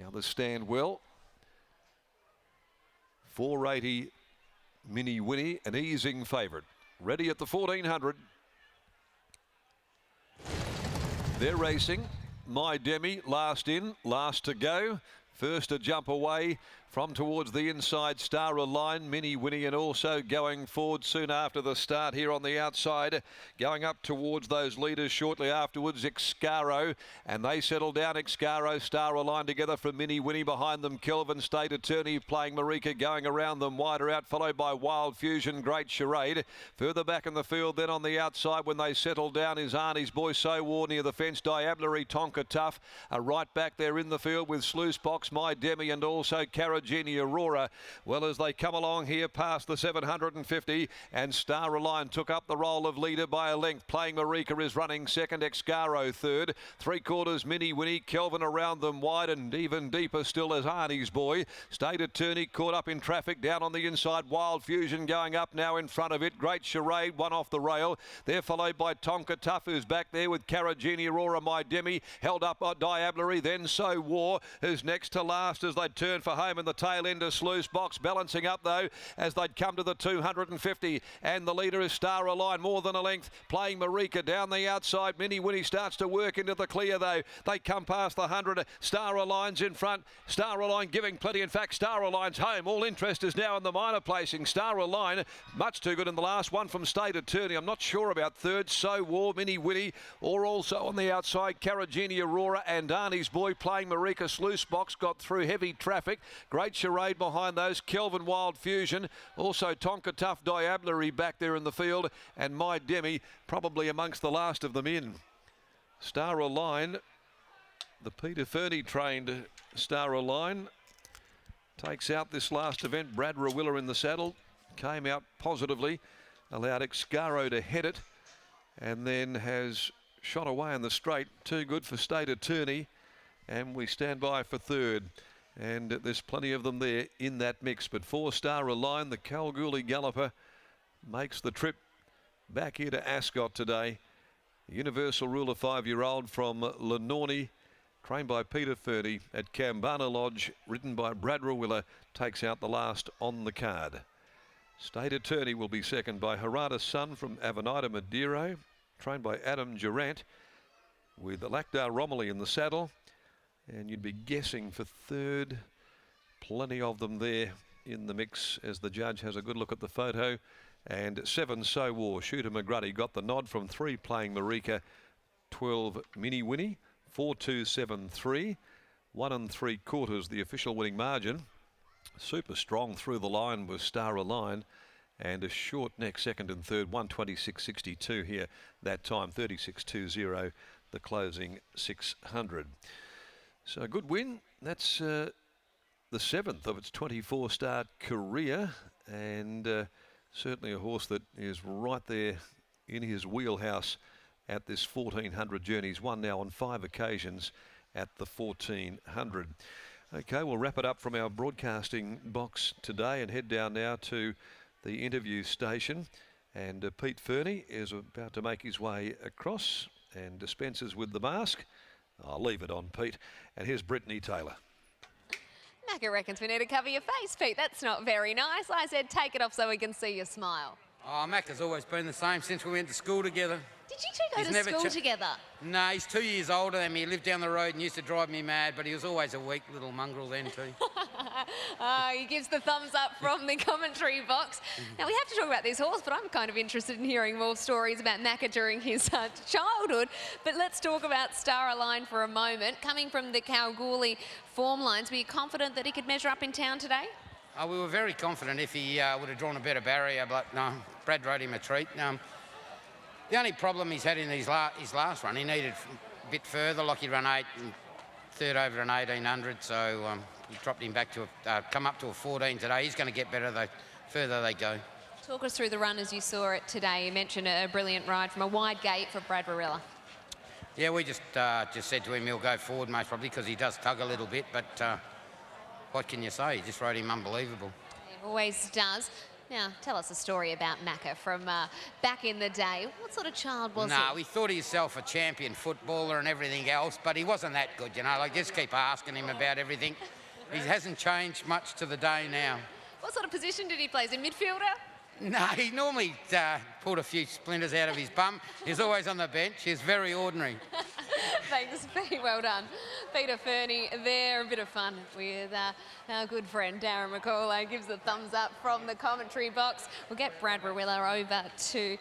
The others stand well. 480 Mini Winnie, an easing favourite. Ready at the 1400. They're racing. My Demi, last in, last to go. First to jump away from towards the inside, Star Align, Mini Winnie, and also going forward soon after the start here on the outside. Going up towards those leaders shortly afterwards, Excaro, and they settle down. Excaro, Star Align together from Mini Winnie. Behind them, Kelvin, State Attorney playing Marika, going around them wider out, followed by Wild Fusion, Great Charade. Further back in the field, then on the outside when they settle down is Arnie's Boy So War near the fence, Diablerie, Tonka Tough. Right back there in the field with Sluice Box, My Demi, and also Caragini Aurora. Well, as they come along here past the 750, and Star Align took up the role of leader by a length. Playing Marika is running second, Excaro third. 3/4 Mini Winnie, Kelvin around them wide, and even deeper still as Arnie's Boy. State Attorney caught up in traffic down on the inside. Wild Fusion going up now in front of it. Great Charade, one off the rail. They're followed by Tonka Tough, who's back there with Caragini Aurora, My Demi, held up by Diablerie, then So War, who's next to last as they turn for home in the tail end of Sluice Box. Balancing up though as they'd come to the 250, and the leader is Star Align, more than a length. Playing Marika down the outside. Mini Winnie starts to work into the clear though. They come past the 100. Star Align's in front. Star Align giving plenty. In fact, Star Align's home. All interest is now in the minor placing. Star Align much too good in the last one from State Attorney. I'm not sure about third. So War, Mini Winnie, or also on the outside Caragini Aurora and Arnie's Boy. Playing Marika, Sluice Box got through heavy traffic. Great Charade behind those. Kelvin, Wild Fusion, also Tonka Tough, Diablerie back there in the field, and My Demi probably amongst the last of them in. Star Align, the Peter Fernie trained Star Align, takes out this last event. Brad Rawiller in the saddle, came out positively, allowed Excaro to head it, and then has shot away in the straight. Too good for State Attorney, and we stand by for third. And there's plenty of them there in that mix. But 4-Star Align, the Kalgoorlie galloper, makes the trip back here to Ascot today. Universal Ruler 5-year-old from Lenorny, trained by Peter Fernie at Kambana Lodge, ridden by Brad Rawiller, takes out the last on the card. State Attorney will be second by Harada Sun from Avenida Madeiro, trained by Adam Durant, with Lakdar Romilly in the saddle. And you'd be guessing for third. Plenty of them there in the mix as the judge has a good look at the photo. And 7 So War, Shooter McGruddy got the nod from 3 playing Marika, 12 Mini Winnie, 4-2-7-3, 1 3/4 the official winning margin. Super strong through the line was Star Align, and a short neck second and third, 126.62 here that time, 36.20 the closing 600. So a good win. That's the 7th of its 24-start career, and certainly a horse that is right there in his wheelhouse at this 1400 journey. He's won now on 5 occasions at the 1400. Okay, we'll wrap it up from our broadcasting box today and head down now to the interview station. And Pete Fernie is about to make his way across and dispenses with the mask. I'll leave it on, Pete. And here's Brittany Taylor. Macca reckons we need to cover your face, Pete. That's not very nice. I said take it off so we can see your smile. Oh, Macca's always been the same since we went to school together. Did you two go to school together? No, he's 2 years older than me. He lived down the road and used to drive me mad, but he was always a weak little mongrel then too. He gives the thumbs up from the commentary box. Now, we have to talk about this horse, but I'm kind of interested in hearing more stories about Macca during his childhood. But let's talk about Star Align for a moment. Coming from the Kalgoorlie form lines, were you confident that he could measure up in town today? We were very confident if he would have drawn a better barrier, but no, Brad wrote him a treat. The only problem he's had in his last run, he needed a bit further, like he'd run 8 and third over an 1800, so we dropped him back to come up to a 14 today. He's going to get better the further they go. Talk us through the run as you saw it today. You mentioned a brilliant ride from a wide gate for Brad Rawiller. Yeah, we just said to him he'll go forward most probably because he does tug a little bit, but what can you say? He just rode him unbelievable. It always does. Now, tell us a story about Macca from back in the day. What sort of child was he? No, he thought himself a champion footballer and everything else, but he wasn't that good, you know. Like, just keep asking him about everything. He hasn't changed much to the day now. What sort of position did he play? Is he midfielder? No, he normally pulled a few splinters out of his bum. He's always on the bench. He's very ordinary. Thanks, Pete. Well done. Peter Fernie there. A bit of fun with our good friend Darren McCauley. Gives a thumbs up from the commentary box. We'll get Brad Rawiller over to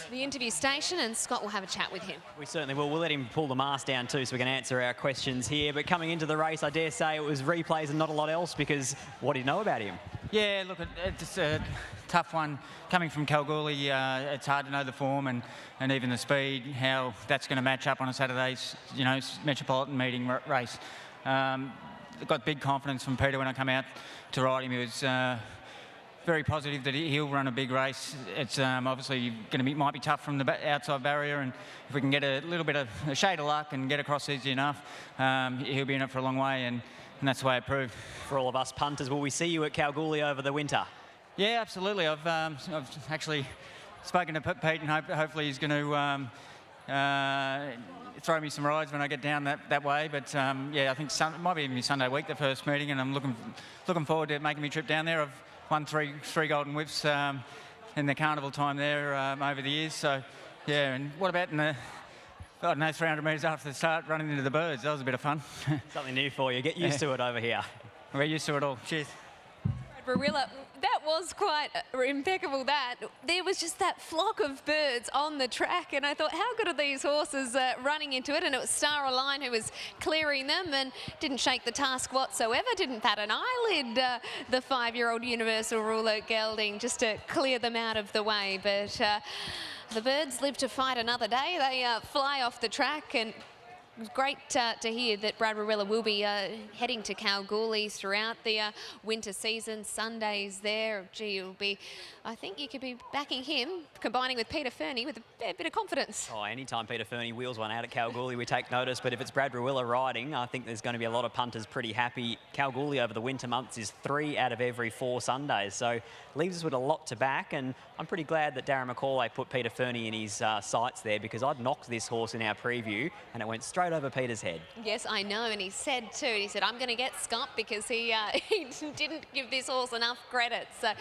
the interview station and Scott will have a chat with him. We certainly will. We'll let him pull the mask down too so we can answer our questions here. But coming into the race, I dare say it was replays and not a lot else, because what do you know about him? Yeah, look, it's a tough one. Coming from Kalgoorlie, it's hard to know the form and even the speed, how that's going to match up on a Saturday's, you know, metropolitan meeting race. Got big confidence from Peter when I come out to ride him. He was very positive that he'll run a big race. It's obviously might be tough from the outside barrier, and if we can get a little bit of a shade of luck and get across easy enough, he'll be in it for a long way, and that's the way it proved. For all of us punters, will we see you at Kalgoorlie over the winter? Yeah, absolutely. I've actually spoken to Pete, and hopefully he's going to throw me some rides when I get down that way. But yeah, I think it might be even Sunday week, the first meeting, and I'm looking forward to making my trip down there. I've won three golden whips in the carnival time there over the years. So yeah, and what about in the, I don't know, 300 metres after the start, running into the birds? That was a bit of fun. Something new for you. Get used to it over here. We're used to it all. Cheers. Rawiller, that was quite impeccable. There was just that flock of birds on the track, and I thought, how good are these horses running into it? And it was Star Align who was clearing them and didn't shake the task whatsoever, didn't bat an eyelid, the 5-year-old Universal Ruler gelding, just to clear them out of the way. But the birds live to fight another day. They fly off the track, and great to hear that Brad Rawiller will be heading to Kalgoorlie throughout the winter season. Sundays there. Gee, it'll be, I think you could be backing him, combining with Peter Fernie with a bit of confidence. Oh, anytime Peter Fernie wheels one out at Kalgoorlie, we take notice. But if it's Brad Rawiller riding, I think there's going to be a lot of punters pretty happy. Kalgoorlie over the winter months is 3 out of every 4 Sundays. So leaves us with a lot to back. And I'm pretty glad that Darren McCauley put Peter Fernie in his sights there, because I'd knocked this horse in our preview and it went straight over Peter's head. Yes, I know, and he said too, he said, I'm going to get Scott, because he didn't give this horse enough credit. So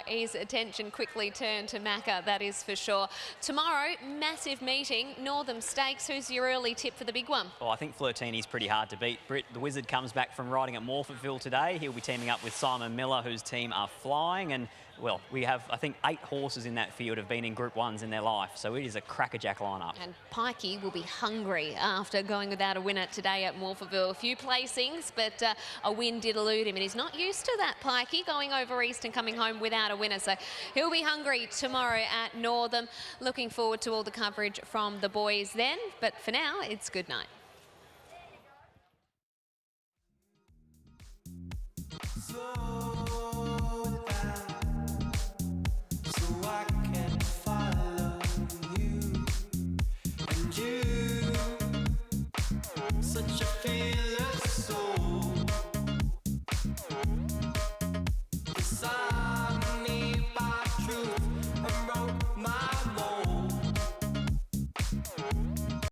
his attention quickly turned to Macca, that is for sure. Tomorrow, massive meeting, Northam Stakes. Who's your early tip for the big one? Well, I think Flirtini's pretty hard to beat. Britt, the Wizard, comes back from riding at Morphettville today. He'll be teaming up with Simon Miller, whose team are flying, and well, we have, I think, 8 horses in that field have been in Group 1s in their life, so it is a crackerjack lineup. And Pikey will be hungry after going without a winner today at Morphettville. A few placings, but a win did elude him, and he's not used to that, Pikey, going over east and coming home without a winner, so he'll be hungry tomorrow at Northam. Looking forward to all the coverage from the boys then, but for now, it's good night.